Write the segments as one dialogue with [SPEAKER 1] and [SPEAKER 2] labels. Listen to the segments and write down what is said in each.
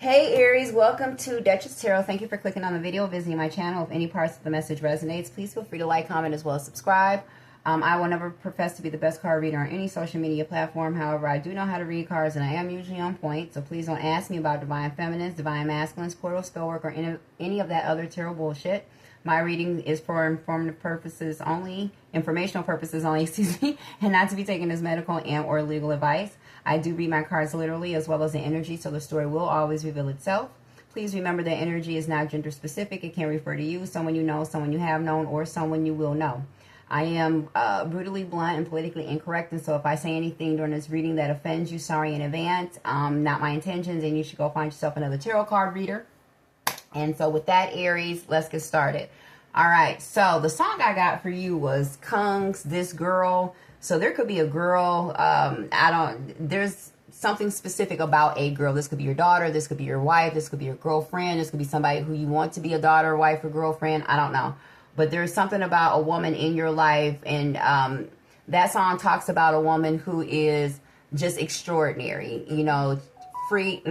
[SPEAKER 1] Hey Aries, welcome to Duchess Tarot. Thank you for clicking on the video, visiting my channel. If any parts of the message resonates, please feel free to like, comment, as well as subscribe. I will never profess to be the best card reader on any social media platform. However, I do know how to read cards, and I am usually on point. So please don't ask me about divine feminines, divine masculines, portal spell work, or any of that other tarot bullshit. My reading is for informative purposes only, informational purposes only, excuse me, and not to be taken as medical and or legal advice. I do read my cards literally as well as the energy, so the story will always reveal itself. Please remember that energy is not gender specific. It can refer to you, someone you know, someone you have known, or someone you will know. I am brutally blunt and politically incorrect, and so if I say anything during this reading that offends you, sorry in advance. Not my intentions, and you should go find yourself another tarot card reader. And so with that, Aries, let's get started. All right, so the song I got for you was Kung's This Girl. So there could be a girl, there's something specific about a girl. This could be your daughter, this could be your wife, this could be your girlfriend, this could be somebody who you want to be a daughter, wife, or girlfriend. I don't know. But there's something about a woman in your life, and that song talks about a woman who is just extraordinary, you know, free,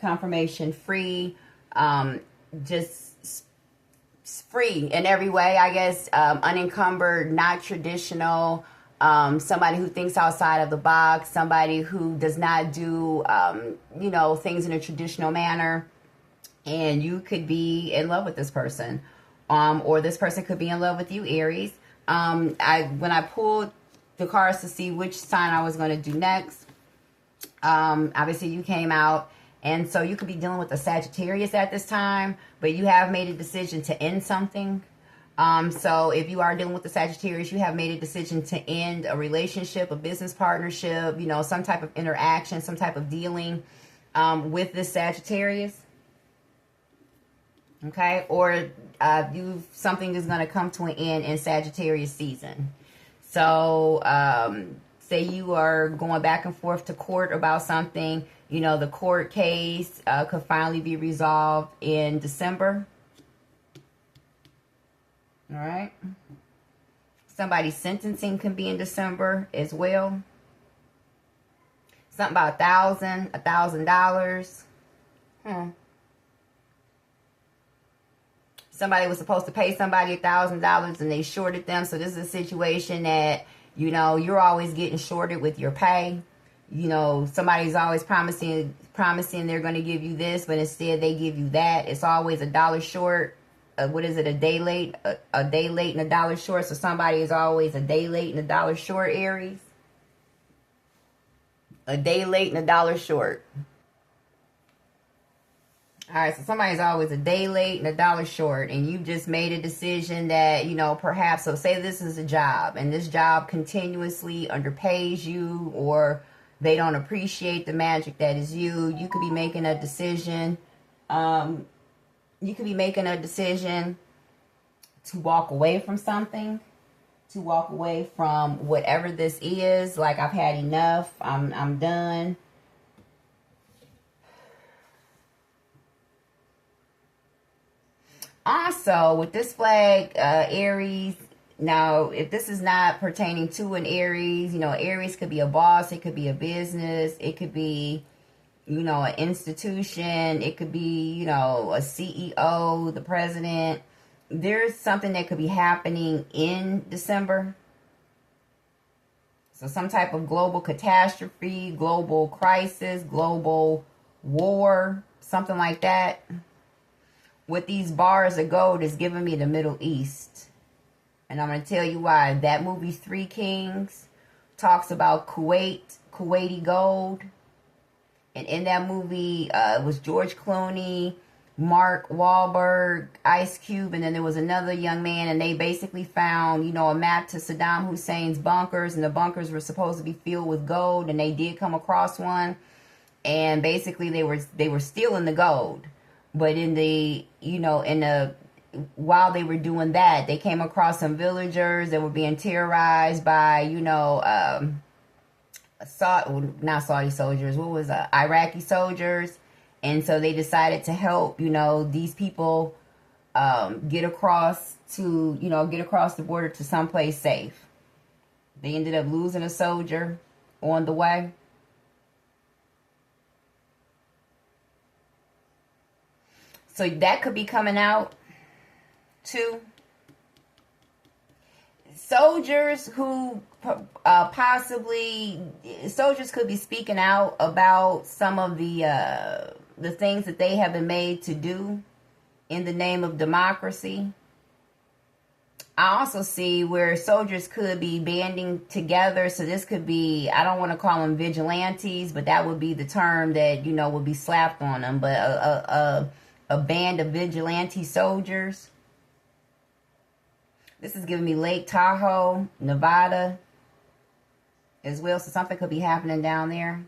[SPEAKER 1] confirmation, free, just free in every way, I guess, unencumbered, not traditional. Somebody who thinks outside of the box, somebody who does not do, you know, things in a traditional manner. And you could be in love with this person, or this person could be in love with you, Aries. When I pulled the cards to see which sign I was going to do next, obviously you came out. And so you could be dealing with a Sagittarius at this time, but you have made a decision to end something. So if you are dealing with the Sagittarius, you have made a decision to end a relationship, a business partnership, you know, some type of interaction, some type of dealing with this Sagittarius. Okay, or something is going to come to an end in Sagittarius season. So say you are going back and forth to court about something, you know, the court case could finally be resolved in December. All right. Somebody's sentencing can be in December as well. Something about $1,000. Somebody was supposed to pay somebody $1,000 and they shorted them. So this is a situation that, you know, you're always getting shorted with your pay. You know, somebody's always promising they're going to give you this, but instead they give you that. It's always $1 short. What is it? A day late, a day late and $1 short. So somebody is always a day late and $1 short, Aries. A day late and $1 short. All right, so somebody's always a day late and $1 short, and you just made a decision that, you know, perhaps, so say this is a job, and this job continuously underpays you, or they don't appreciate the magic that is you. You could be making a decision. You could be making a decision to walk away from something, to walk away from whatever this is. Like, I've had enough. I'm done. Also, with this flag, Aries, now, if this is not pertaining to an Aries, you know, Aries could be a boss, it could be a business, it could be, you know, an institution, it could be, you know, a CEO, the president. There's something that could be happening in December. So some type of global catastrophe, global crisis, global war, something like that. With these bars of gold is giving me the Middle East. And I'm going to tell you why. That movie, Three Kings, talks about Kuwaiti gold. And in that movie, it was George Clooney, Mark Wahlberg, Ice Cube, and then there was another young man, and they basically found, you know, a map to Saddam Hussein's bunkers, and the bunkers were supposed to be filled with gold, and they did come across one, and basically they were stealing the gold. But in the, you know, while they were doing that, they came across some villagers that were being terrorized by, you know, not Saudi soldiers, Iraqi soldiers. And so they decided to help, you know, these people get across the border to someplace safe. They ended up losing a soldier on the way. So that could be coming out too. Soldiers who soldiers could be speaking out about some of the things that they have been made to do in the name of democracy. I also see where soldiers could be banding together. So this could be, I don't want to call them vigilantes, but that would be the term that, would be slapped on them. But a band of vigilante soldiers. This is giving me Lake Tahoe, Nevada as well. So something could be happening down there.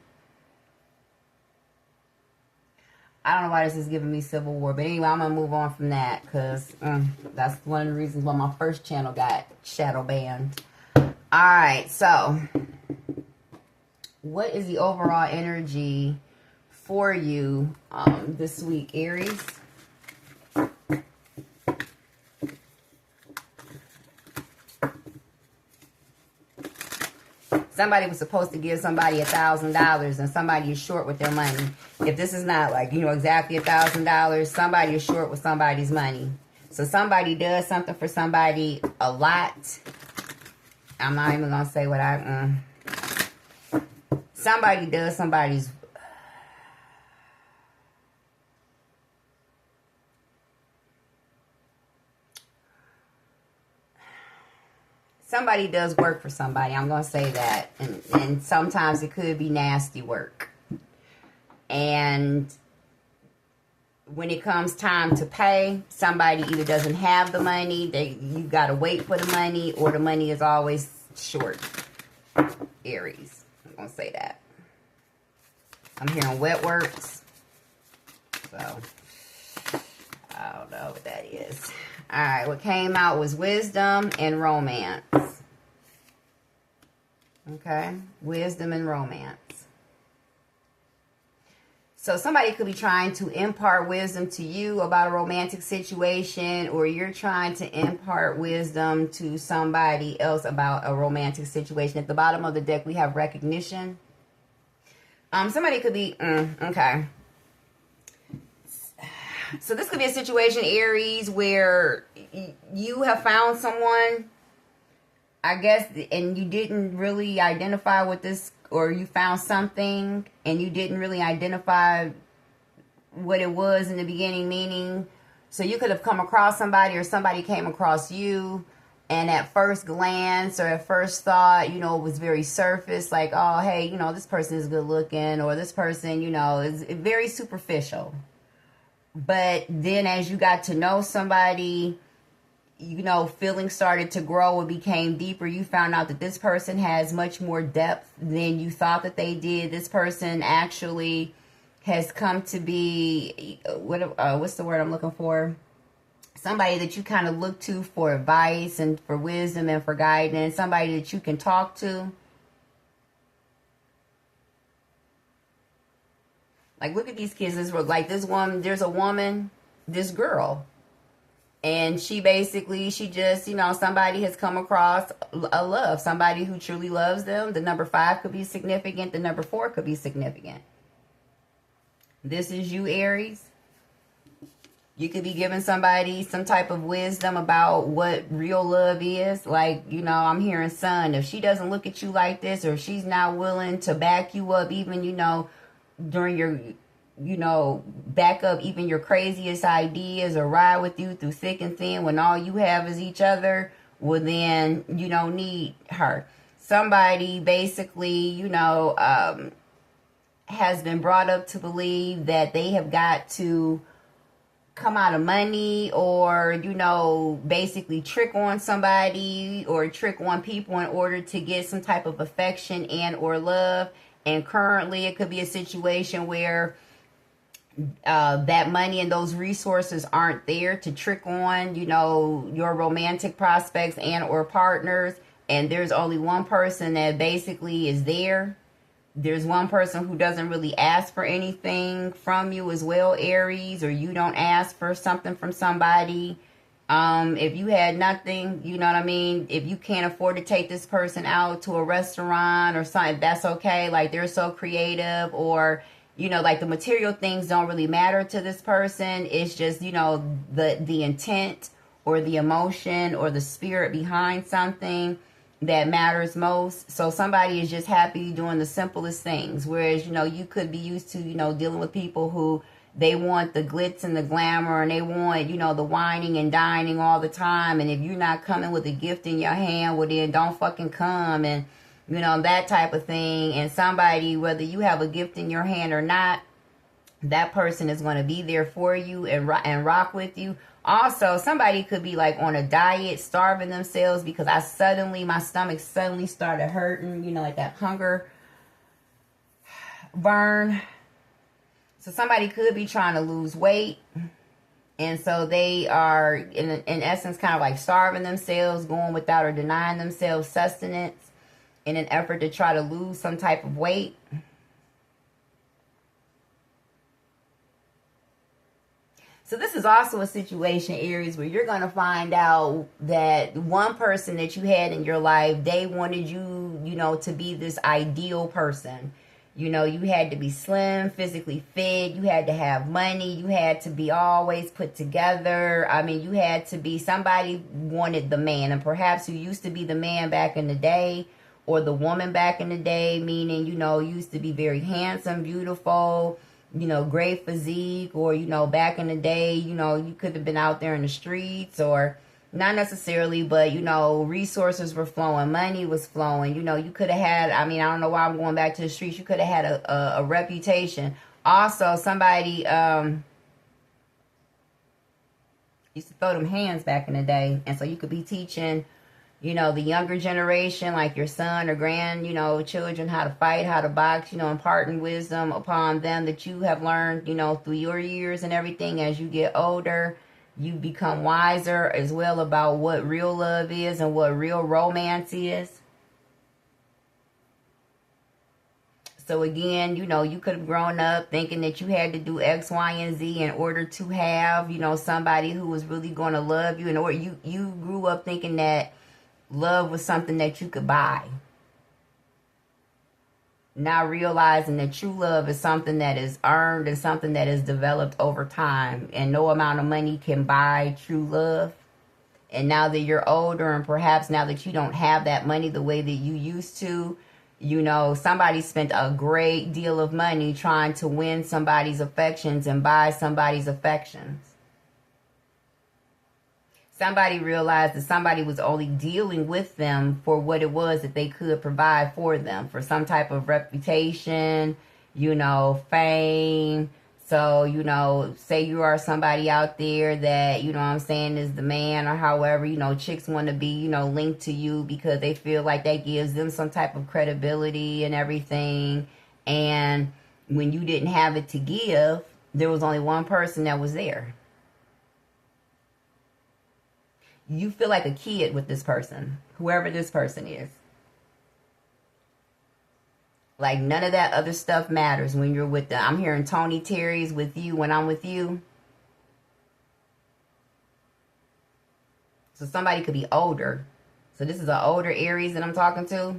[SPEAKER 1] I don't know why this is giving me Civil War. But anyway, I'm going to move on from that. Because that's one of the reasons why my first channel got shadow banned. Alright, so. What is the overall energy for you this week, Aries? Somebody was supposed to give somebody $1,000 and somebody is short with their money. If this is not like, exactly $1,000, somebody is short with somebody's money. So somebody does something for somebody a lot. I'm not even going to say what somebody does somebody's. Somebody does work for somebody. I'm going to say that. And sometimes it could be nasty work. And when it comes time to pay, somebody either doesn't have the money, you got to wait for the money, or the money is always short. Aries. I'm going to say that. I'm hearing wet works. So, I don't know what that is. Alright, what came out was wisdom and romance. Okay, wisdom and romance. So somebody could be trying to impart wisdom to you about a romantic situation, or you're trying to impart wisdom to somebody else about a romantic situation. At the bottom of the deck, we have recognition. Somebody could be, okay. So this could be a situation, Aries, where you have found someone, I guess, and you didn't really identify with this, or you found something and you didn't really identify what it was in the beginning, meaning, so you could have come across somebody or somebody came across you, and at first glance or at first thought, it was very surface, like, oh, hey, this person is good looking, or this person, is very superficial. But then as you got to know somebody, feelings started to grow and became deeper. You found out that this person has much more depth than you thought that they did. This person actually has come to be, what's the word I'm looking for? Somebody that you kind of look to for advice and for wisdom and for guidance. Somebody that you can talk to. Like, look at these kids. There's a woman, this girl. And she just, somebody has come across a love. Somebody who truly loves them. The number 5 could be significant. The number 4 could be significant. This is you, Aries. You could be giving somebody some type of wisdom about what real love is. Like, I'm hearing, son, if she doesn't look at you like this, or if she's not willing to back you up, even, during your, back up even your craziest ideas, or ride with you through thick and thin when all you have is each other, well, then you don't need her. Somebody basically, has been brought up to believe that they have got to come out of money, or, basically trick on somebody or trick on people in order to get some type of affection and or love. And currently it could be a situation where that money and those resources aren't there to trick on, your romantic prospects and or partners. And there's only one person that basically is there. There's one person who doesn't really ask for anything from you as well, Aries, or you don't ask for something from somebody. If you had nothing, you know what I mean? If you can't afford to take this person out to a restaurant or something, that's okay. Like, they're so creative. Or You know, like the material things don't really matter to this person. It's just, you know, the intent or the emotion or the spirit behind something that matters most. So somebody is just happy doing the simplest things. Whereas, you know, you could be used to, you know, dealing with people who they want the glitz and the glamour, and they want, you know, the whining and dining all the time. And if you're not coming with a gift in your hand, well, then don't fucking come. And, you know, that type of thing. And somebody, whether you have a gift in your hand or not, that person is going to be there for you and rock with you. Also, somebody could be like on a diet, starving themselves because my stomach suddenly started hurting, you know, like that hunger burn. So somebody could be trying to lose weight. And so they are, in essence, kind of like starving themselves, going without or denying themselves sustenance in an effort to try to lose some type of weight. So this is also a situation, Aries, where you're going to find out that one person that you had in your life, they wanted you, you know, to be this ideal person. You know, you had to be slim, physically fit. You had to have money. You had to be always put together. I mean, you had to be, somebody wanted the man. And perhaps you used to be the man back in the day, or the woman back in the day, meaning, you know, used to be very handsome, beautiful, you know, great physique, or, you know, back in the day, you know, you could have been out there in the streets, or not necessarily, but, you know, resources were flowing, money was flowing, you know, you could have had, I mean, I don't know why I'm going back to the streets, you could have had a reputation. Also, somebody used to throw them hands back in the day, and so you could be teaching, you know, the younger generation, like your son or grand, you know, children, how to fight, how to box, you know, imparting wisdom upon them that you have learned, you know, through your years and everything. As you get older, you become wiser as well about what real love is and what real romance is. So again, you know, you could have grown up thinking that you had to do X, Y, and Z in order to have, you know, somebody who was really going to love you. And or you grew up thinking that love was something that you could buy. Now realizing that true love is something that is earned and something that is developed over time. And no amount of money can buy true love. And now that you're older, and perhaps now that you don't have that money the way that you used to, you know, somebody spent a great deal of money trying to win somebody's affections and buy somebody's affections. Somebody realized that somebody was only dealing with them for what it was that they could provide for them, for some type of reputation, you know, fame. So, you know, say you are somebody out there that, you know what I'm saying, is the man, or however, you know, chicks want to be, you know, linked to you because they feel like that gives them some type of credibility and everything. And when you didn't have it to give, there was only one person that was there. You feel like a kid with this person, whoever this person is. Like none of that other stuff matters when you're with them. I'm hearing Tony Terry's with you when I'm with you. So somebody could be older. So this is an older Aries that I'm talking to.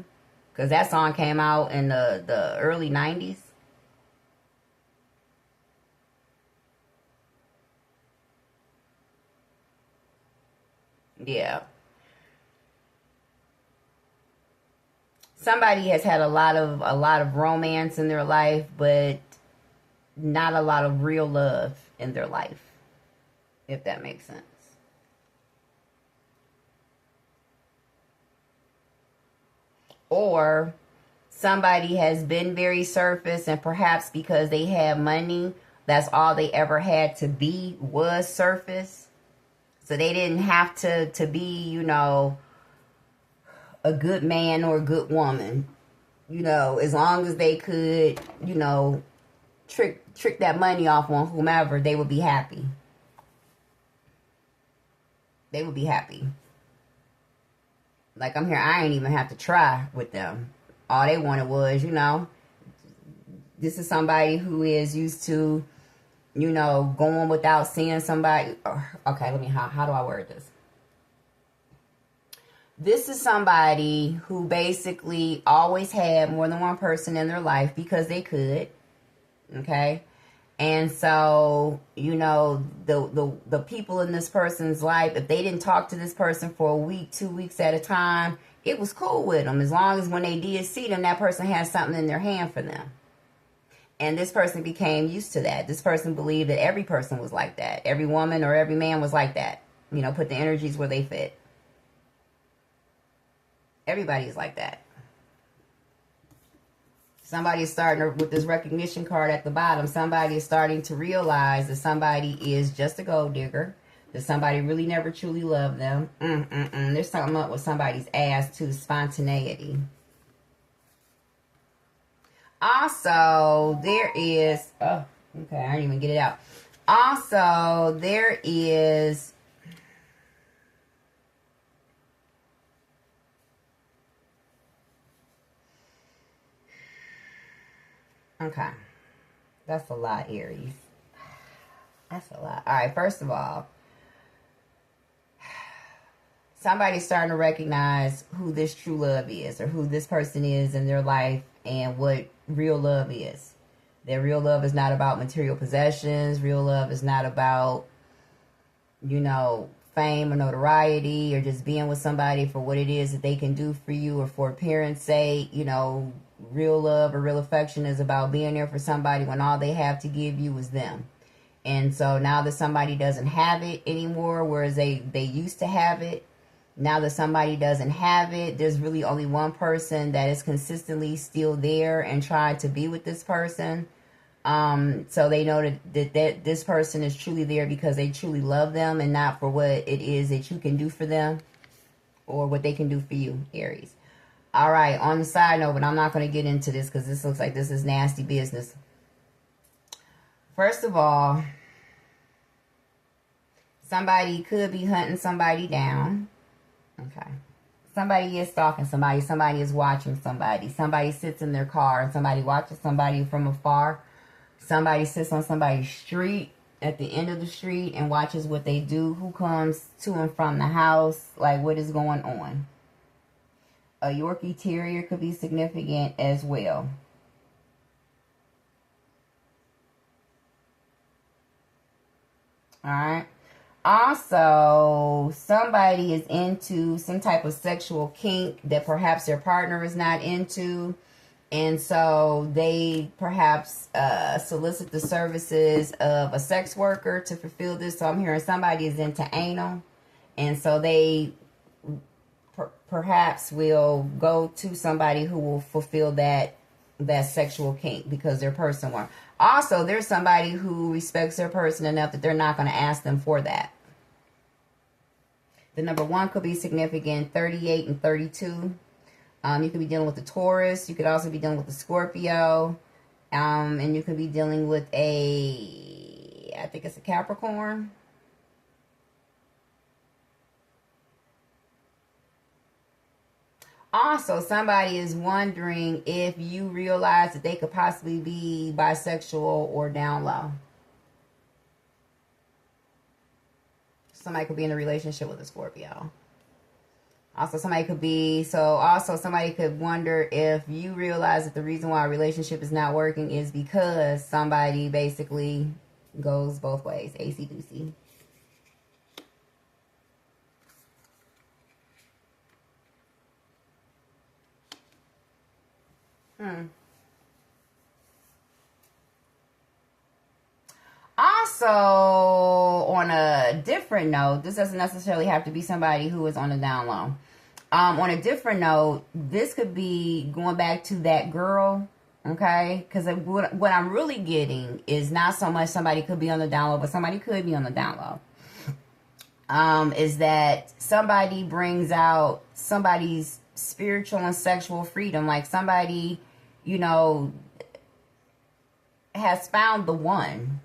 [SPEAKER 1] Because that song came out in the early 90s. Yeah. Somebody has had a lot of romance in their life, but not a lot of real love in their life, if that makes sense. Or somebody has been very surface, and perhaps because they had money, that's all they ever had to be was surface. So they didn't have to be, you know, a good man or a good woman. You know, as long as they could, you know, trick that money off on whomever, they would be happy. They would be happy. Like I'm here, I ain't even have to try with them. All they wanted was, you know, this is somebody who is used to, you know, going without seeing somebody. Okay, how do I word this? This is somebody who basically always had more than one person in their life because they could. Okay. And so, you know, the people in this person's life, if they didn't talk to this person for a week, 2 weeks at a time, it was cool with them. As long as when they did see them, that person had something in their hand for them. And this person became used to that. This person believed that every person was like that. Every woman or every man was like that. You know, put the energies where they fit. Everybody is like that. Somebody is starting with this recognition card at the bottom. Somebody is starting to realize that somebody is just a gold digger. That somebody really never truly loved them. There's something up with somebody's ass too. Spontaneity. Also, there is... Oh, okay. I didn't even get it out. Also, there is... Okay. That's a lot, Aries. That's a lot. All right, first of all, somebody's starting to recognize who this true love is or who this person is in their life and what real love is. That real love is not about material possessions. Real love is not about, you know, fame or notoriety or just being with somebody for what it is that they can do for you or for appearance sake. You know, real love or real affection is about being there for somebody when all they have to give you is them. And so now that somebody doesn't have it anymore, whereas they used to have it, now that somebody doesn't have it, there's really only one person that is consistently still there and trying to be with this person. So they know that this person is truly there because they truly love them and not for what it is that you can do for them or what they can do for you, Aries. All right, on the side note, but I'm not going to get into this because this looks like this is nasty business. First of all, somebody could be hunting somebody down. Okay. Somebody is stalking somebody. Somebody is watching somebody. Somebody sits in their car and somebody watches somebody from afar. Somebody sits on somebody's street at the end of the street and watches what they do. Who comes to and from the house? Like, what is going on? A Yorkie Terrier could be significant as well. Alright. Also, somebody is into some type of sexual kink that perhaps their partner is not into. And so they perhaps solicit the services of a sex worker to fulfill this. So I'm hearing somebody is into anal. And so they perhaps will go to somebody who will fulfill that sexual kink because their person won't. Also, there's somebody who respects their person enough that they're not going to ask them for that. The number 1 could be significant, 38 and 32. You could be dealing with a Taurus. You could also be dealing with a Scorpio. And you could be dealing with I think it's a Capricorn. Also, somebody is wondering if you realize that they could possibly be bisexual or down low. Somebody could be in a relationship with a Scorpio. Also, somebody could wonder if you realize that the reason why a relationship is not working is because somebody basically goes both ways. AC-doocy. Also, on a different note, this doesn't necessarily have to be somebody who is on the down low. On a different note, this could be going back to that girl, okay? Because what I'm really getting is not so much somebody could be on the down low, but somebody could be on the down low. Is that somebody brings out somebody's spiritual and sexual freedom. Like somebody, you know, has found the one.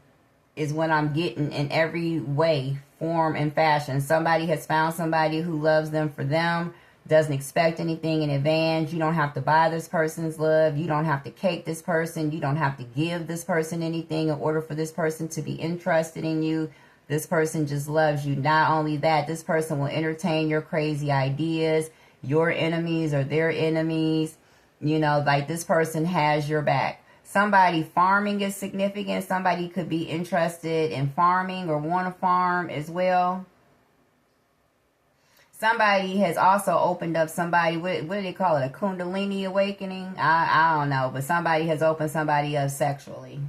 [SPEAKER 1] Is what I'm getting in every way, form, and fashion. Somebody has found somebody who loves them for them, doesn't expect anything in advance. You don't have to buy this person's love. You don't have to cake this person. You don't have to give this person anything in order for this person to be interested in you. This person just loves you. Not only that, this person will entertain your crazy ideas. Your enemies are their enemies. You know, like this person has your back. Somebody farming is significant. Somebody could be interested in farming or want to farm as well. Somebody has also opened up somebody, what do they call it? A Kundalini awakening? I don't know, but somebody has opened somebody up sexually.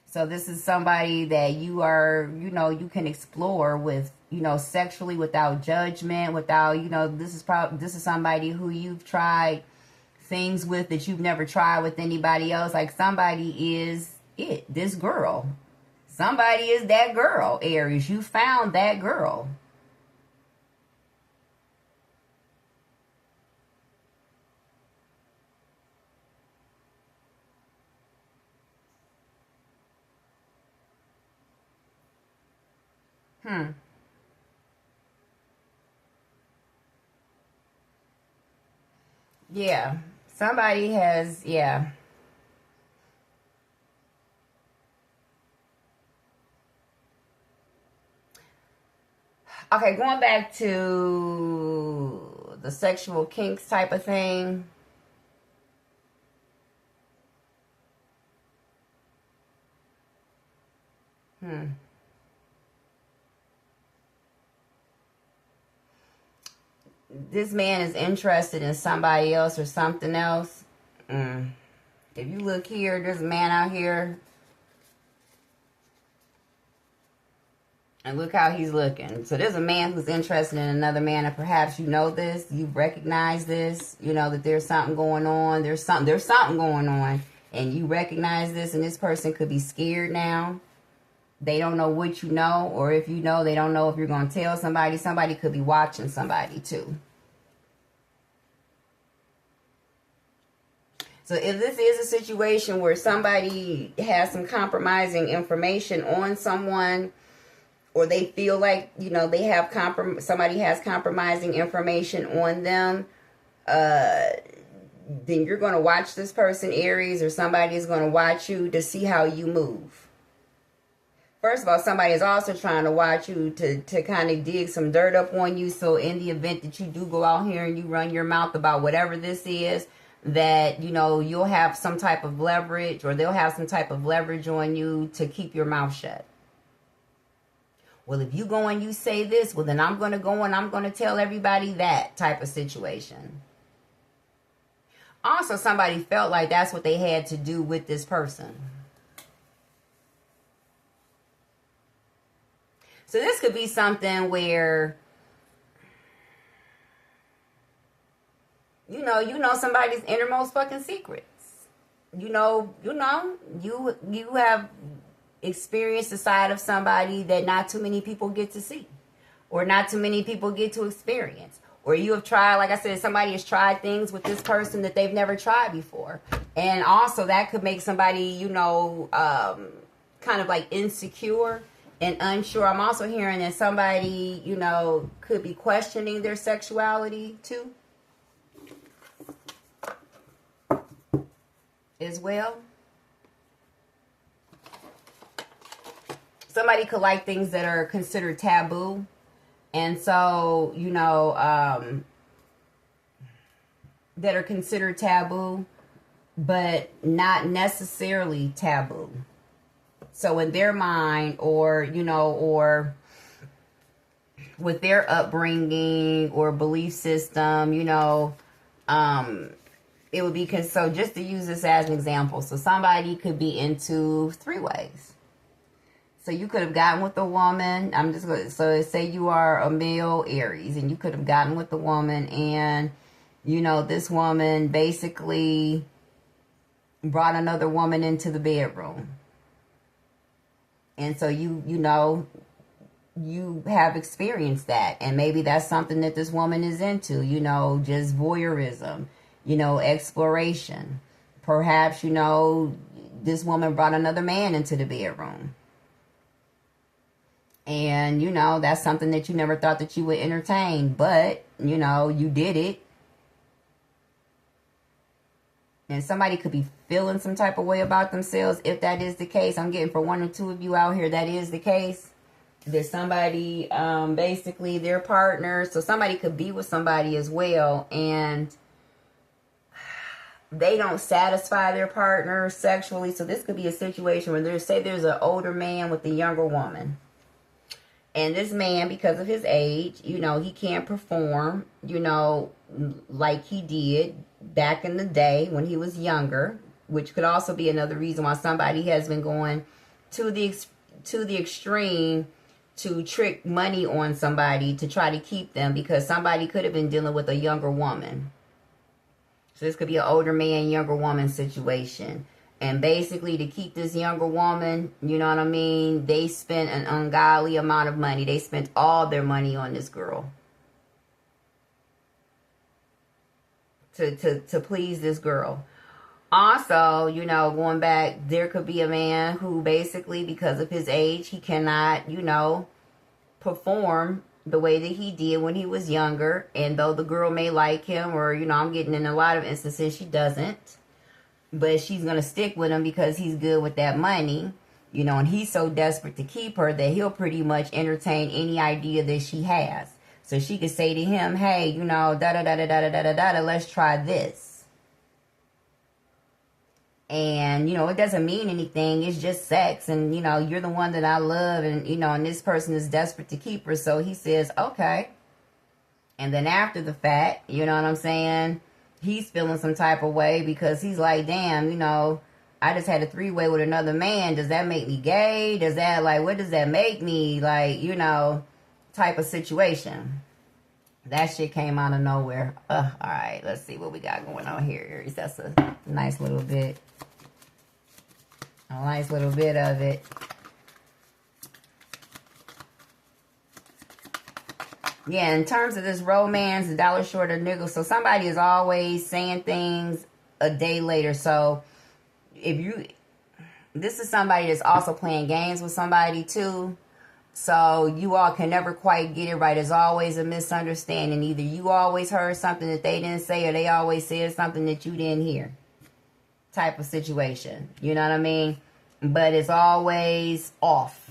[SPEAKER 1] So this is somebody that you are, you can explore with, sexually without judgment, without, this is somebody who you've tried things with that you've never tried with anybody else. Like somebody is this girl. Somebody is that girl, Aries. You found that girl. Yeah. Somebody has, yeah. Okay, going back to the sexual kinks type of thing. This man is interested in somebody else or something else. If you look here, there's a man out here. And look how he's looking. So there's a man who's interested in another man, and perhaps you know this, you recognize this, that there's something going on. There's something going on, and you recognize this, and this person could be scared now. They don't know what you know, or if you know, they don't know if you're going to tell somebody. Somebody could be watching somebody too. So if this is a situation where somebody has some compromising information on someone, or they feel like, they have somebody has compromising information on them, then you're going to watch this person, Aries, or somebody is going to watch you to see how you move. First of all, somebody is also trying to watch you to kind of dig some dirt up on you. So in the event that you do go out here and you run your mouth about whatever this is, that, you'll have some type of leverage, or they'll have some type of leverage on you to keep your mouth shut. Well, if you go and you say this, well, then I'm going to go and I'm going to tell everybody that type of situation. Also, somebody felt like that's what they had to do with this person. So this could be something where, you know somebody's innermost fucking secrets. You have experienced the side of somebody that not too many people get to see, or not too many people get to experience. Or you have tried, like I said, somebody has tried things with this person that they've never tried before. And also that could make somebody, kind of like insecure and unsure. I'm also hearing that somebody, could be questioning their sexuality too, as well. Somebody could like things that are considered taboo. And so, that are considered taboo, but not necessarily taboo. So in their mind, or with their upbringing or belief system, it would be, so just to use this as an example. So somebody could be into three ways. So you could have gotten with a woman. So say you are a male Aries, and you could have gotten with a woman, and, this woman basically brought another woman into the bedroom. And so you have experienced that. And maybe that's something that this woman is into, just voyeurism, exploration. Perhaps, this woman brought another man into the bedroom. And, that's something that you never thought that you would entertain. But, you did it. And somebody could be feeling some type of way about themselves if that is the case. I'm getting for one or two of you out here that is the case. There's somebody, basically their partner. So somebody could be with somebody as well. And they don't satisfy their partner sexually. So this could be a situation where there's an older man with a younger woman. And this man, because of his age, he can't perform, like he did back in the day when he was younger, which could also be another reason why somebody has been going to the extreme to trick money on somebody to try to keep them, because somebody could have been dealing with a younger woman. So this could be an older man, younger woman situation. And basically, to keep this younger woman, you know what I mean, they spent an ungodly amount of money. They spent all their money on this girl. To please this girl. Also, going back, there could be a man who basically, because of his age, he cannot, perform the way that he did when he was younger. And though the girl may like him, or, I'm getting in a lot of instances she doesn't. But she's going to stick with him because he's good with that money, and he's so desperate to keep her that he'll pretty much entertain any idea that she has. So she could say to him, hey, da-da-da-da-da-da-da-da-da, let's try this. And, it doesn't mean anything. It's just sex. And, you're the one that I love. And, and this person is desperate to keep her. So he says, okay. And then after the fact, you know what I'm saying? He's feeling some type of way because he's like, damn, I just had a 3-way with another man. Does that make me gay? Does that, what does that make me? Type of situation. That shit came out of nowhere. All right, let's see what we got going on here, Aries. That's a nice little bit. A nice little bit of it. Yeah, in terms of this romance, the dollar short of niggle. So somebody is always saying things a day later. So this is somebody that's also playing games with somebody too. So you all can never quite get it right. There's always a misunderstanding. Either you always heard something that they didn't say, or they always said something that you didn't hear. Type of situation. You know what I mean? But it's always off.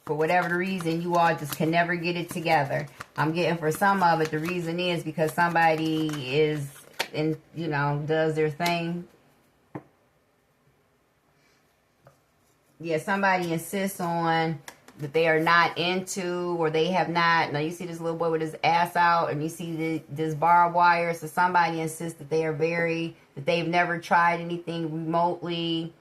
[SPEAKER 1] For whatever the reason, you all just can never get it together. I'm getting for some of it, the reason is because somebody is, does their thing. Yeah, somebody insists on that they are not into, or they have not. Now, you see this little boy with his ass out, and you see this barbed wire. So somebody insists that they are that they've never tried anything remotely,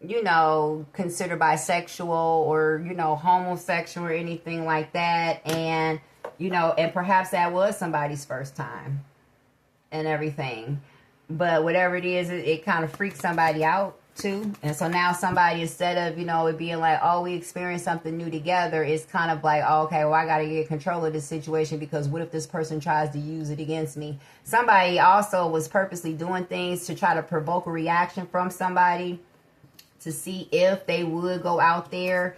[SPEAKER 1] considered bisexual or, homosexual or anything like that. And, and perhaps that was somebody's first time and everything. But whatever it is, it kind of freaks somebody out too. And so now somebody, instead of, it being like, oh, we experienced something new together, it's kind of like, oh, okay, well, I got to get control of this situation, because what if this person tries to use it against me? Somebody also was purposely doing things to try to provoke a reaction from somebody, to see if they would go out there,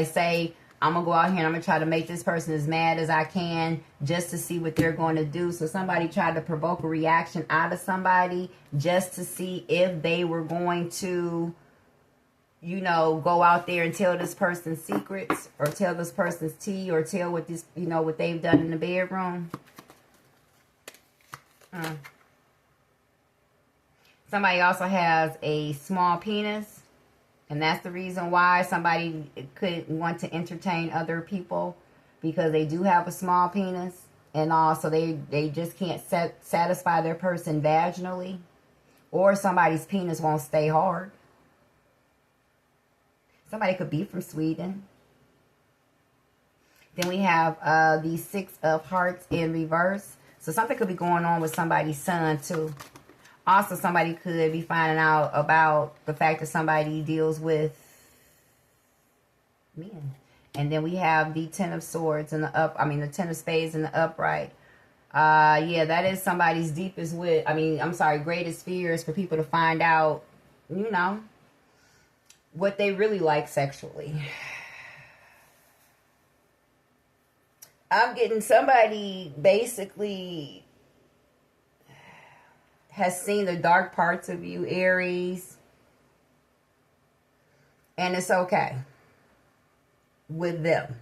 [SPEAKER 1] say, I'm going to go out here and I'm going to try to make this person as mad as I can, just to see what they're going to do. So somebody tried to provoke a reaction out of somebody just to see if they were going to, go out there and tell this person's secrets, or tell this person's tea, or tell what this, what they've done in the bedroom. Somebody also has a small penis, and that's the reason why somebody could want to entertain other people, because they do have a small penis, and also they just can't satisfy their person vaginally, or somebody's penis won't stay hard. Somebody could be from Sweden. Then we have the 6 of Hearts in reverse. So something could be going on with somebody's son too. Also, somebody could be finding out about the fact that somebody deals with men. And then we have the 10 of Swords in the the 10 of Spades in the upright. Yeah, that is somebody's deepest greatest fears, for people to find out, what they really like sexually. I'm getting somebody basically has seen the dark parts of you, Aries. And it's okay with them.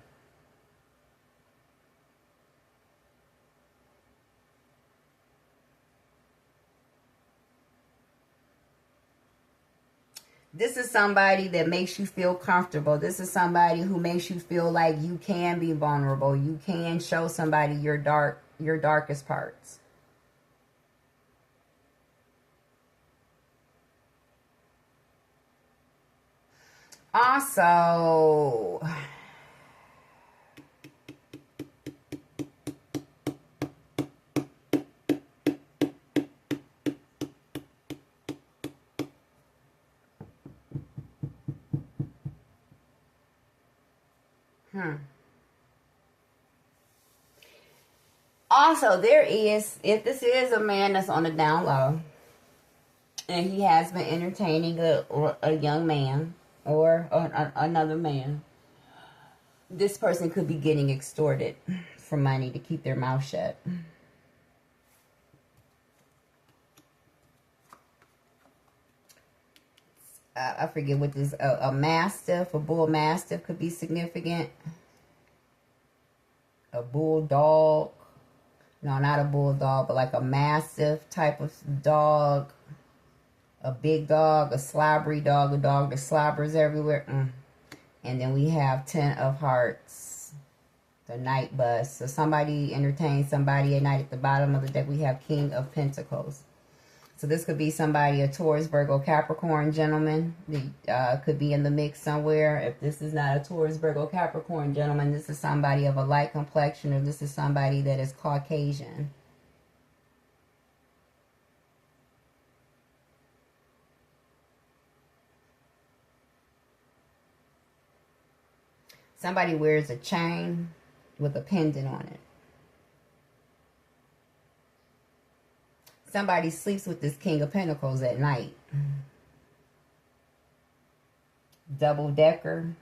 [SPEAKER 1] This is somebody that makes you feel comfortable. This is somebody who makes you feel like you can be vulnerable. You can show somebody your darkest parts. Also, also, there is, if this is a man that's on the down low, and he has been entertaining a young man or another man, this person could be getting extorted for money to keep their mouth shut. I forget what this, a mastiff, a bull mastiff could be significant. A bulldog. No, not a bulldog, but like a mastiff type of dog. A big dog, a slobbery dog, a dog that slobbers everywhere. And then we have 10 of hearts, the night bus. So somebody entertains somebody at night. At the bottom of the deck, we have King of Pentacles. So this could be somebody, a Taurus, Virgo, Capricorn gentleman. Could be in the mix somewhere. If this is not a Taurus, Virgo, Capricorn gentleman, this is somebody of a light complexion, or this is somebody that is Caucasian. Somebody wears a chain with a pendant on it. Somebody sleeps with this King of Pentacles at night. Double decker.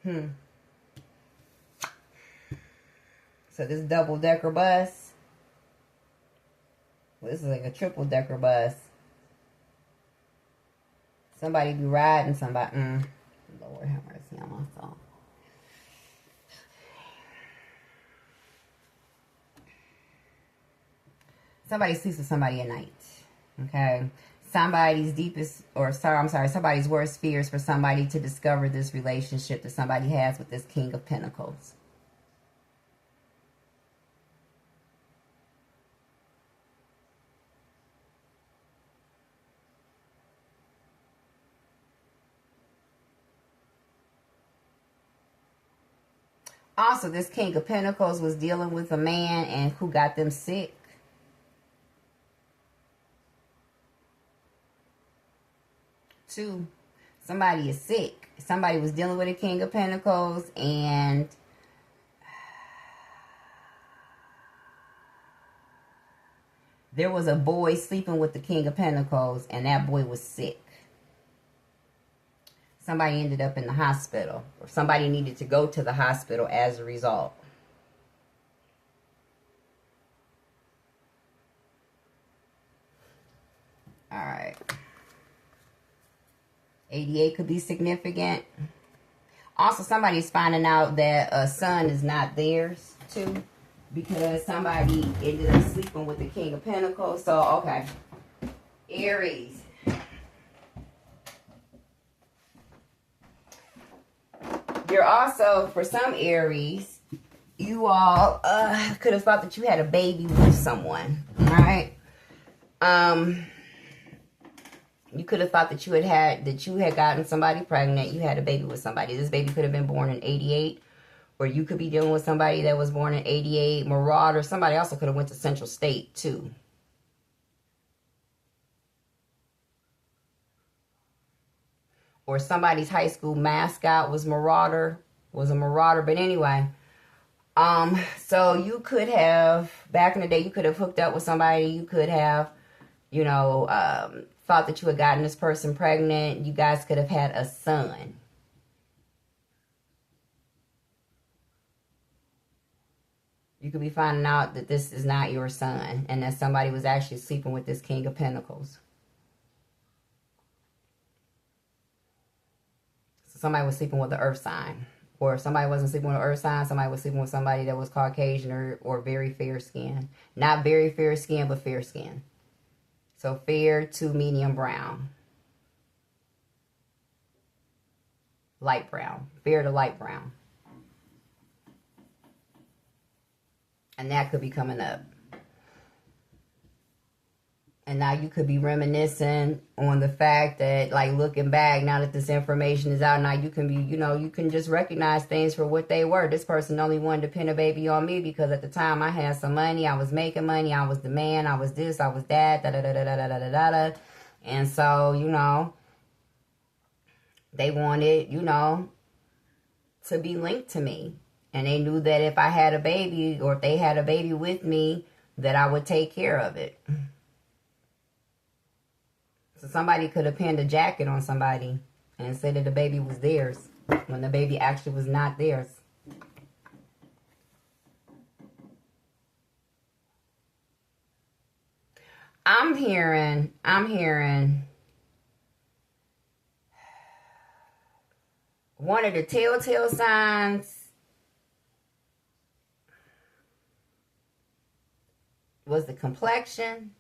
[SPEAKER 1] So this double decker bus. Well, this is like a triple decker bus. Somebody be riding somebody. Lord have mercy on my soul. Somebody sleeps with somebody at night. Okay. Somebody's deepest, somebody's worst fears for somebody to discover this relationship that somebody has with this King of Pentacles. Also, this King of Pentacles was dealing with a man and who got them sick. Two, somebody is sick. Somebody was dealing with a King of Pentacles and there was a boy sleeping with the King of Pentacles and that boy was sick. Somebody ended up in the hospital, or somebody needed to go to the hospital as a result. All right. 88 could be significant. Also, somebody's finding out that a son is not theirs, too, because somebody ended up sleeping with the King of Pentacles. So, okay. Aries. You're also, for some Aries, you all could have thought that you had a baby with someone, all right? You could have thought that you had gotten somebody pregnant, you had a baby with somebody. This baby could have been born in 88, or you could be dealing with somebody that was born in 88, Marauder. Somebody also could have went to Central State, too. Or somebody's high school mascot was a marauder. But anyway, so you could have, back in the day, you could have hooked up with somebody. You could have, thought that you had gotten this person pregnant. You guys could have had a son. You could be finding out that this is not your son and that somebody was actually sleeping with this King of Pentacles. Somebody was sleeping with the earth sign. Or if somebody wasn't sleeping with an earth sign, somebody was sleeping with somebody that was Caucasian or very fair skin. Not very fair skin, but fair skin. So fair to medium brown. Light brown. Fair to light brown. And that could be coming up. And now you could be reminiscing on the fact that, like, looking back, now that this information is out, now you can be, you know, you can just recognize things for what they were. This person only wanted to pin a baby on me because at the time I had some money, I was making money, I was the man, I was this, I was that, da-da-da-da-da-da-da-da. And so, you know, they wanted, you know, to be linked to me. And they knew that if I had a baby, or if they had a baby with me, that I would take care of it. So somebody could have pinned a jacket on somebody and said that the baby was theirs when the baby actually was not theirs. I'm hearing one of the telltale signs was the complexion.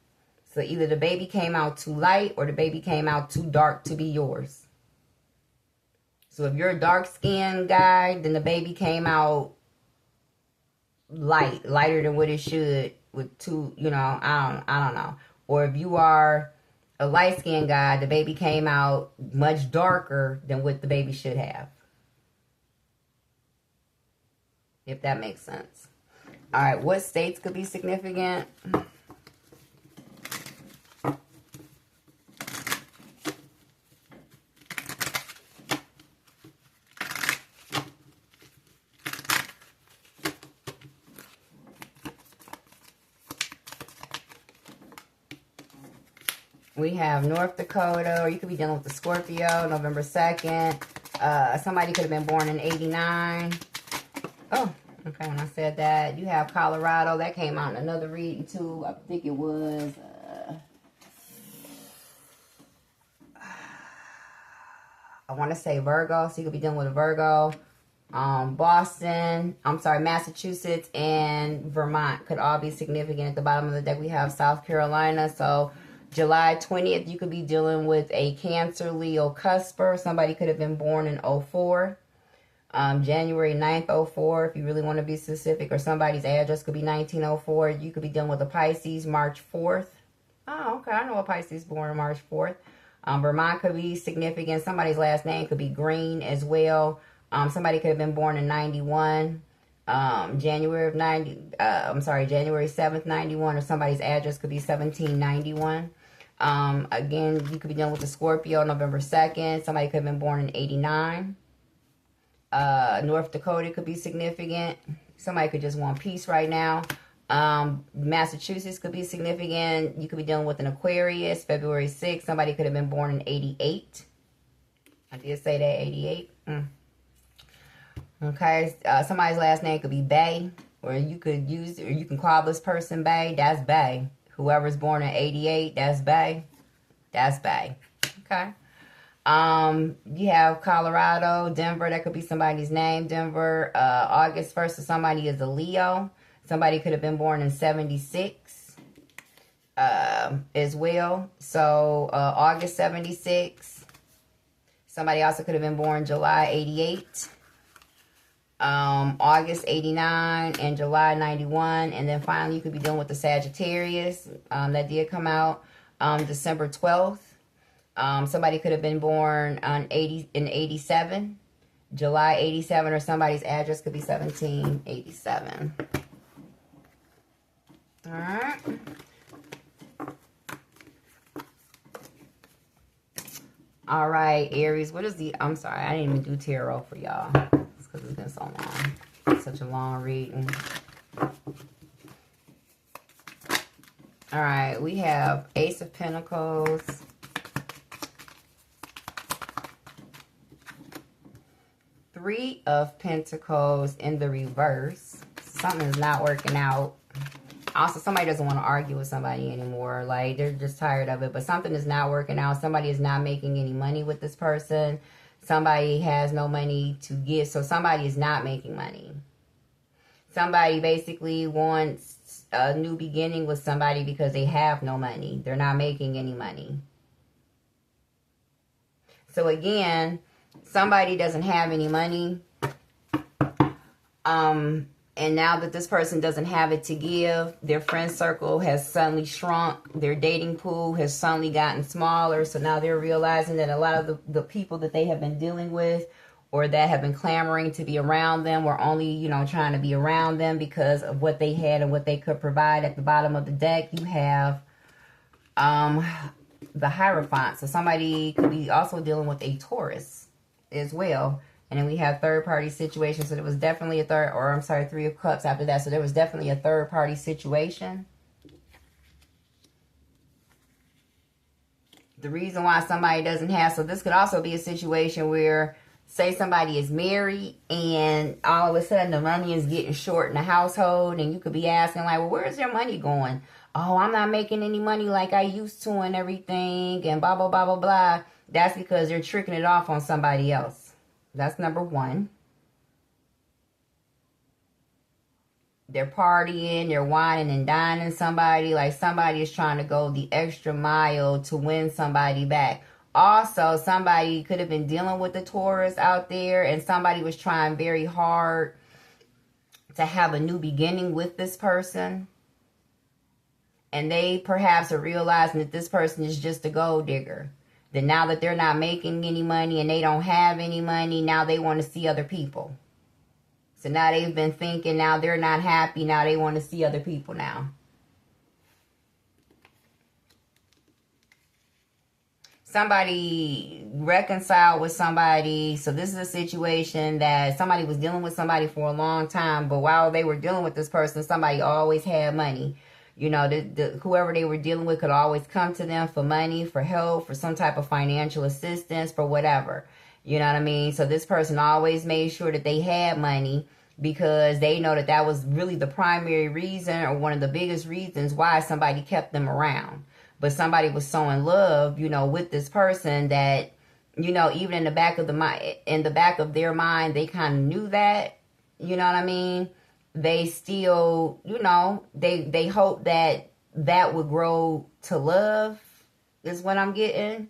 [SPEAKER 1] So either the baby came out too light or the baby came out too dark to be yours. So if you're a dark-skinned guy, then the baby came out lighter than what it should with two, you know, I don't know. Or if you are a light-skinned guy, the baby came out much darker than what the baby should have. If that makes sense. All right, what states could be significant? We have North Dakota, or you could be dealing with the Scorpio, November 2nd. Somebody could have been born in 89. Oh, okay, when I said that. You have Colorado. That came out in another reading, too. I think it was... I want to say Virgo, so you could be dealing with a Virgo. Massachusetts and Vermont could all be significant. At the bottom of the deck, we have South Carolina, so... July 20th, you could be dealing with a Cancer, Leo, Cusper. Somebody could have been born in 04. January 9th, 04, if you really want to be specific. Or somebody's address could be 1904. You could be dealing with a Pisces, March 4th. Oh, okay. I know a Pisces born on March 4th. Vermont could be significant. Somebody's last name could be Green as well. Somebody could have been born in 91. January 7th, 91. Or somebody's address could be 1791. Again, you could be dealing with a Scorpio, November 2nd. Somebody could have been born in 89. North Dakota could be significant. Somebody could just want peace right now. Massachusetts could be significant. You could be dealing with an Aquarius, February 6th. Somebody could have been born in 88. I did say that, 88. Okay, somebody's last name could be Bay, or you can call this person Bay. That's Bay. Whoever's born in 88, that's Bay. That's Bay. Okay. You have Colorado, Denver. That could be somebody's name. Denver, August 1st. So somebody is a Leo. Somebody could have been born in 76 as well. So August 76. Somebody also could have been born July 88. August 89 and July 91. And then finally you could be dealing with the Sagittarius. That did come out December 12th. Somebody could have been born in 87. July 87, or somebody's address could be 1787. All right. All right, Aries. What is the... I'm sorry, I didn't even do tarot for y'all. It's because it's been so long. It's such a long reading. All right, we have Ace of Pentacles. Three of Pentacles in the reverse. Something is not working out. Also, somebody doesn't want to argue with somebody anymore. Like, they're just tired of it. But something is not working out. Somebody is not making any money with this person. Somebody has no money to give, so somebody is not making money. Somebody basically wants a new beginning with somebody because they have no money. They're not making any money. So again, somebody doesn't have any money. And now that this person doesn't have it to give, their friend circle has suddenly shrunk. Their dating pool has suddenly gotten smaller. So now they're realizing that a lot of the people that they have been dealing with or that have been clamoring to be around them were only, you know, trying to be around them because of what they had and what they could provide. At the bottom of the deck, you have the Hierophant. So somebody could be also dealing with a Taurus as well. And then we have third-party situations. So there was definitely a Three of Cups after that. So there was definitely a third-party situation. The reason why somebody doesn't have, so this could also be a situation where, say somebody is married and all of a sudden the money is getting short in the household, and you could be asking like, well, where's your money going? Oh, I'm not making any money like I used to and everything and blah, blah, blah, blah, blah. That's because they're tricking it off on somebody else. That's number one. They're partying, they're whining and dining somebody. Like somebody is trying to go the extra mile to win somebody back. Also, somebody could have been dealing with the Taurus out there and somebody was trying very hard to have a new beginning with this person. And they perhaps are realizing that this person is just a gold digger. That now that they're not making any money and they don't have any money, now they want to see other people. So now they've been thinking, now they're not happy, now they want to see other people now. Somebody reconciled with somebody. So this is a situation that somebody was dealing with somebody for a long time, but while they were dealing with this person, somebody always had money. You know, whoever they were dealing with could always come to them for money, for help, for some type of financial assistance, for whatever. You know what I mean? So this person always made sure that they had money because they know that that was really the primary reason or one of the biggest reasons why somebody kept them around. But somebody was so in love, you know, with this person that, you know, even in the back of their mind, they kind of knew that, you know what I mean? They still, you know, they hope that that would grow to love is what I'm getting.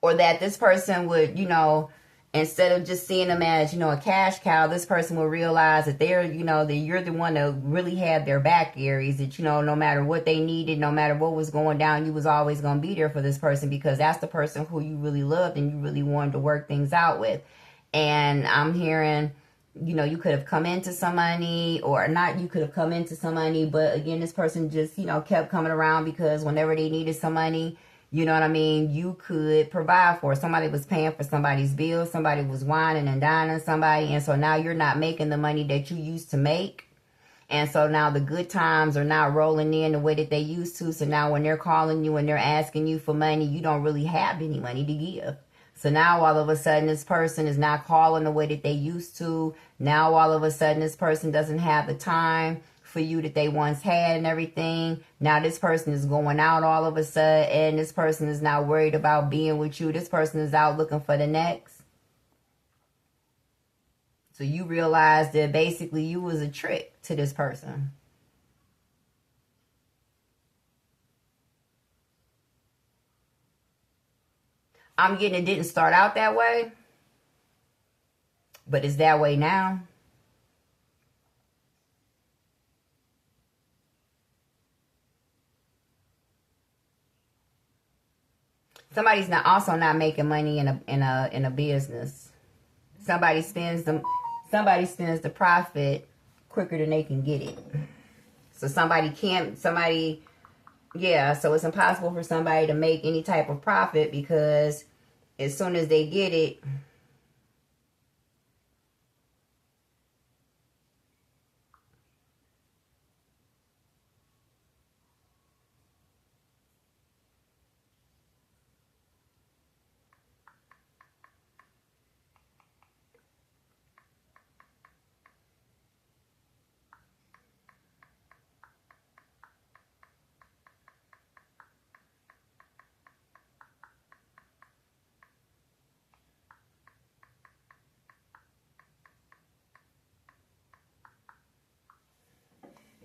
[SPEAKER 1] Or that this person would, you know, instead of just seeing them as, you know, a cash cow, this person will realize that they're, you know, that you're the one that really had their back, Aries. That, you know, no matter what they needed, no matter what was going down, you was always going to be there for this person because that's the person who you really loved and you really wanted to work things out with. And I'm hearing, you know, you could have come into some money or not, you could have come into some money, but again, this person just, you know, kept coming around because whenever they needed some money, you know what I mean, you could provide for it. Somebody was paying for somebody's bills, somebody was whining and dining somebody, and so now you're not making the money that you used to make. And so now the good times are not rolling in the way that they used to. So now when they're calling you and they're asking you for money, you don't really have any money to give. So now all of a sudden this person is not calling the way that they used to. Now all of a sudden this person doesn't have the time for you that they once had and everything. Now this person is going out all of a sudden and this person is not worried about being with you. This person is out looking for the next. So you realize that basically you was a trick to this person. I'm getting it didn't start out that way, but it's that way now. Somebody's not making money in a business. Somebody spends the profit quicker than they can get it. So so it's impossible for somebody to make any type of profit because as soon as they get it,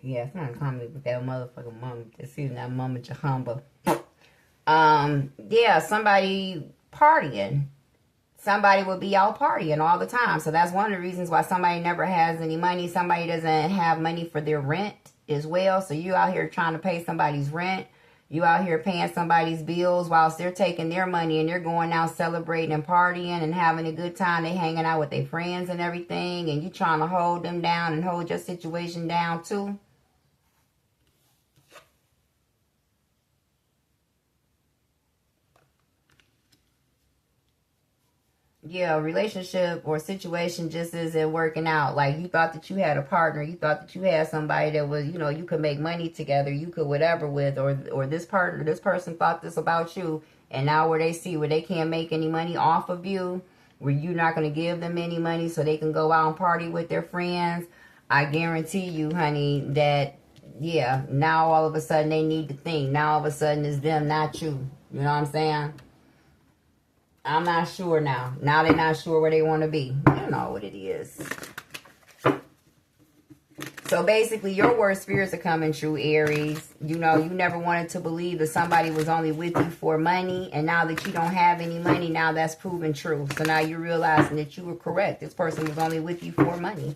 [SPEAKER 1] Yeah, somebody call me with that motherfucking mama. Just see that mama Jahamba. Yeah, somebody partying. Somebody will be out partying all the time. So that's one of the reasons why somebody never has any money. Somebody doesn't have money for their rent as well. So you out here trying to pay somebody's rent. You out here paying somebody's bills whilst they're taking their money and they're going out celebrating and partying and having a good time. They hanging out with their friends and everything. And you trying to hold them down and hold your situation down too. Yeah, a relationship or situation just isn't working out. Like, you thought that you had a partner, you thought that you had somebody that was, you could make money together, you could whatever with, or this partner, this person thought this about you, and now where they see where they can't make any money off of you, where you're not going to give them any money so they can go out and party with their friends, I guarantee you, honey, that, yeah, now all of a sudden they need to think. Now all of a sudden it's them, not you. You know what I'm saying? I'm not sure now. Now they're not sure where they want to be. You know what it is. So basically, your worst fears are coming true, Aries. You never wanted to believe that somebody was only with you for money. And now that you don't have any money, now that's proven true. So now you're realizing that you were correct. This person was only with you for money.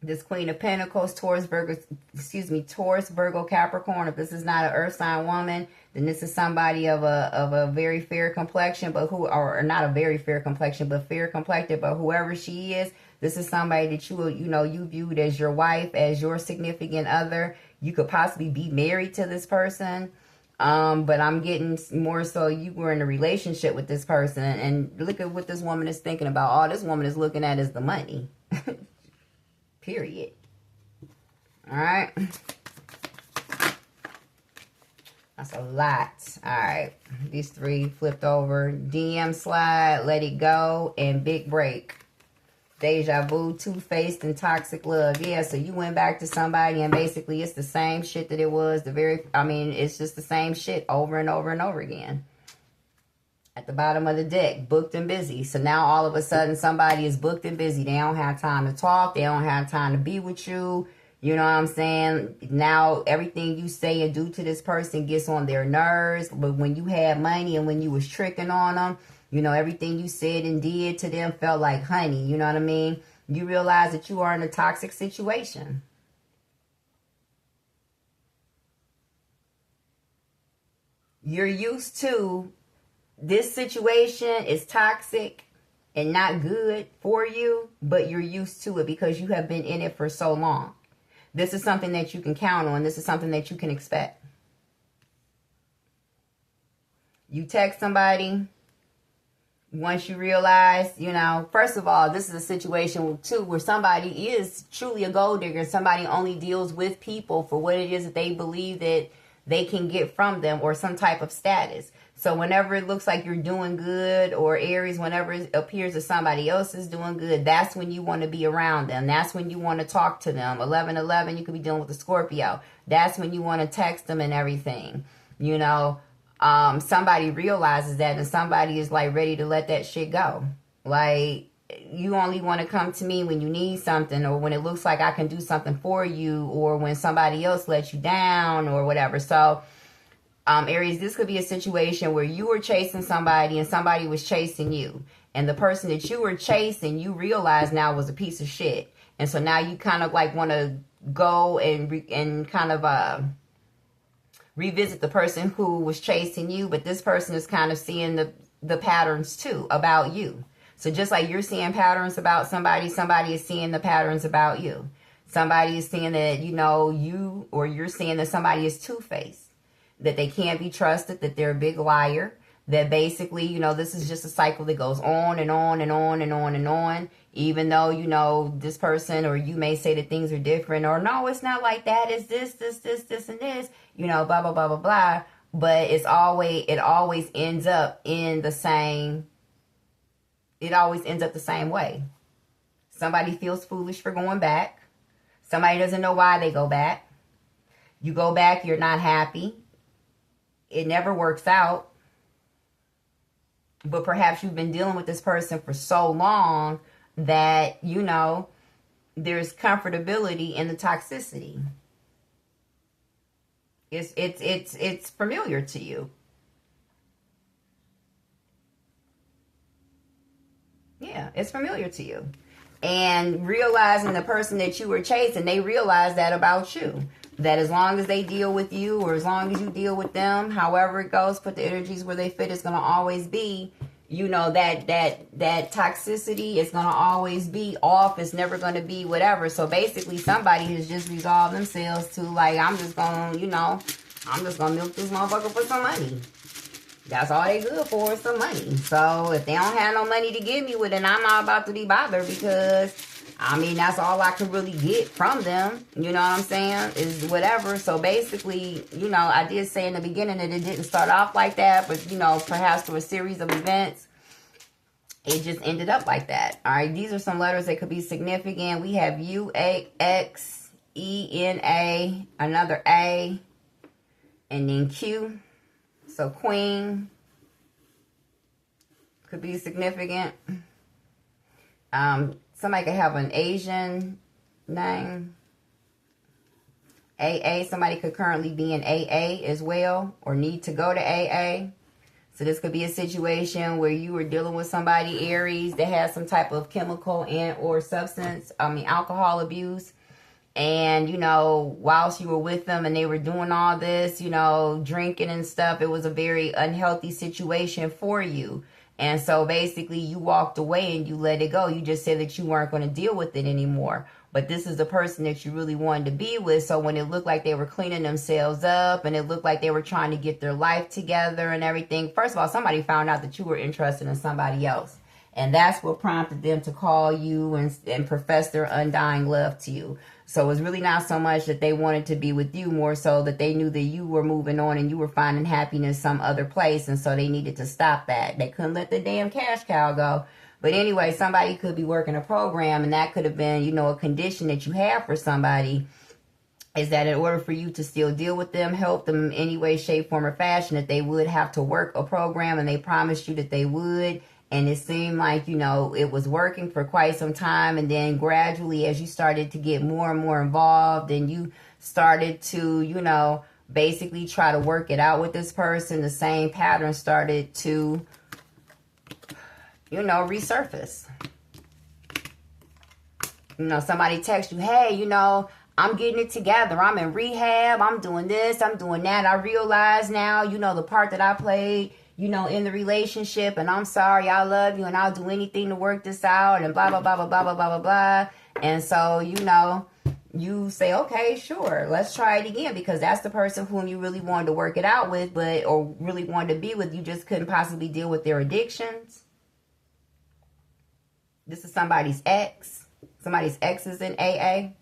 [SPEAKER 1] This Queen of Pentacles, Taurus, Virgo, Capricorn. If this is not an earth sign woman, then this is somebody of a very fair complexion, but or not a very fair complexion, but fair complected. But whoever she is, this is somebody that you viewed as your wife, as your significant other. You could possibly be married to this person. But I'm getting more so you were in a relationship with this person, and look at what this woman is thinking about. All this woman is looking at is the money. Period. All right. That's a lot. All right. These three flipped over. DM slide, let it go, and big break. Deja vu, two-faced, and toxic love. Yeah, so you went back to somebody and basically it's the same shit that it was. It's just the same shit over and over and over again. At the bottom of the deck, booked and busy. So now all of a sudden somebody is booked and busy. They don't have time to talk. They don't have time to be with you. You know what I'm saying? Now everything you say and do to this person gets on their nerves. But when you had money and when you was tricking on them, everything you said and did to them felt like honey. You know what I mean? You realize that you are in a toxic situation. You're used to this situation is toxic and not good for you, but you're used to it because you have been in it for so long. This is something that you can count on. This is something that you can expect. You text somebody, once you realize, first of all, this is a situation too where somebody is truly a gold digger. Somebody only deals with people for what it is that they believe that they can get from them or some type of status. So whenever it looks like you're doing good, or Aries, whenever it appears that somebody else is doing good, that's when you want to be around them. That's when you want to talk to them. 11/11, you could be dealing with a Scorpio. That's when you want to text them and everything. Somebody realizes that and somebody is like ready to let that shit go. Like, you only want to come to me when you need something, or when it looks like I can do something for you, or when somebody else lets you down or whatever. So Aries, this could be a situation where you were chasing somebody and somebody was chasing you. And the person that you were chasing, you realize now was a piece of shit. And so now you kind of like want to go and kind of revisit the person who was chasing you. But this person is kind of seeing the patterns too about you. So just like you're seeing patterns about somebody, somebody is seeing the patterns about you. Somebody is seeing that, you're seeing that somebody is two-faced. That they can't be trusted, that they're a big liar, that basically, this is just a cycle that goes on and on and on and on and on, even though, this person, or you may say that things are different, or no, it's not like that, it's this, and this, blah, blah, blah, blah, blah, but it always ends up in the same, it always ends up the same way. Somebody feels foolish for going back. Somebody doesn't know why they go back. You go back, you're not happy. It never works out. But perhaps you've been dealing with this person for so long that, there's comfortability in the toxicity. It's familiar to you. Yeah, it's familiar to you. And realizing the person that you were chasing, they realize that about you. That as long as they deal with you, or as long as you deal with them, however it goes, put the energies where they fit, it's going to always be, you know, that toxicity is going to always be off. It's never going to be whatever. So basically somebody has just resolved themselves to, like, I'm just going to, you know, I'm just going to milk this motherfucker for some money. That's all they good for, is some money. So if they don't have no money to give me with it, I'm not about to be bothered, because, I mean, that's all I can really get from them. You know what I'm saying? Is whatever. So basically, you know, I did say in the beginning that it didn't start off like that, but, you know, perhaps through a series of events, it just ended up like that. All right, these are some letters that could be significant. We have U, A, X, E, N, A, another A, and then Q. So Queen could be significant. Somebody could have an Asian name. AA, somebody could currently be in AA as well, or need to go to AA. So this could be a situation where you were dealing with somebody, Aries, that has some type of chemical and or substance, alcohol abuse. And, you know, whilst you were with them and they were doing all this, you know, drinking and stuff, it was a very unhealthy situation for you. And so basically you walked away and you let it go. You just said that you weren't going to deal with it anymore. But this is the person that you really wanted to be with. So when it looked like they were cleaning themselves up and it looked like they were trying to get their life together and everything, first of all, somebody found out that you were interested in somebody else. And that's what prompted them to call you and profess their undying love to you. So it's really not so much that they wanted to be with you, more so that they knew that you were moving on and you were finding happiness some other place. And so they needed to stop that. They couldn't let the damn cash cow go. But anyway, somebody could be working a program, and that could have been, you know, a condition that you have for somebody, is that in order for you to still deal with them, help them in any way, shape, form, or fashion, that they would have to work a program, and they promised you that they would. And it seemed like, you know, it was working for quite some time. And then gradually, as you started to get more and more involved and you started to, you know, basically try to work it out with this person, the same pattern started to, you know, resurface. You know, somebody texts you, hey, you know, I'm getting it together. I'm in rehab. I'm doing this. I'm doing that. I realize now, you know, the part that I played, you know, in the relationship, and I'm sorry, I love you, and I'll do anything to work this out, and blah, blah, blah, blah, blah, blah, blah, blah, blah. And so, you know, you say, okay, sure, let's try it again, because that's the person whom you really wanted to work it out with, but, or really wanted to be with. You just couldn't possibly deal with their addictions. This is somebody's ex. Somebody's ex is in AA.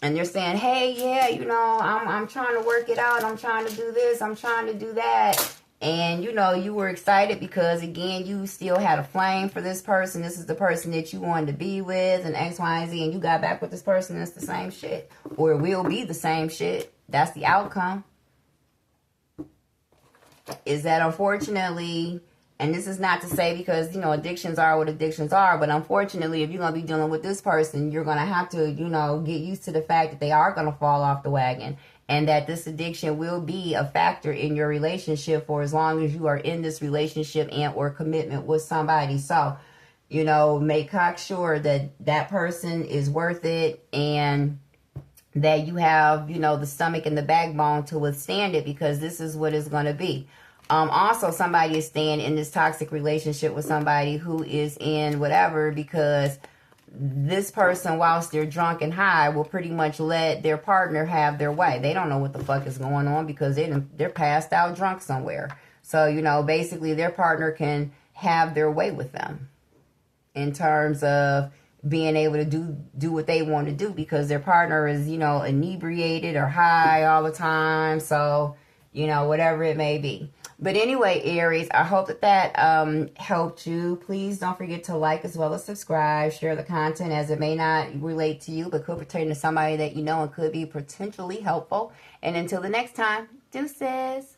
[SPEAKER 1] And they're saying, hey, yeah, you know, I'm trying to work it out. I'm trying to do this. I'm trying to do that. And, you know, you were excited because, again, you still had a flame for this person. This is the person that you wanted to be with, and X, Y, and Z. And you got back with this person, and it's the same shit. Or it will be the same shit. That's the outcome. Is that, unfortunately, and this is not to say, because, you know, addictions are what addictions are, but unfortunately, if you're going to be dealing with this person, you're going to have to, you know, get used to the fact that they are going to fall off the wagon, and that this addiction will be a factor in your relationship for as long as you are in this relationship and or commitment with somebody. So, you know, make sure that that person is worth it, and that you have, you know, the stomach and the backbone to withstand it, because this is what it's going to be. Also, somebody is staying in this toxic relationship with somebody who is in whatever, because this person, whilst they're drunk and high, will pretty much let their partner have their way. They don't know what the fuck is going on, because they're passed out drunk somewhere. So, you know, basically their partner can have their way with them in terms of being able to do what they want to do, because their partner is, you know, inebriated or high all the time. So, you know, whatever it may be. But anyway, Aries, I hope that helped you. Please don't forget to like as well as subscribe. Share the content, as it may not relate to you, but could pertain to somebody that you know and could be potentially helpful. And until the next time, deuces.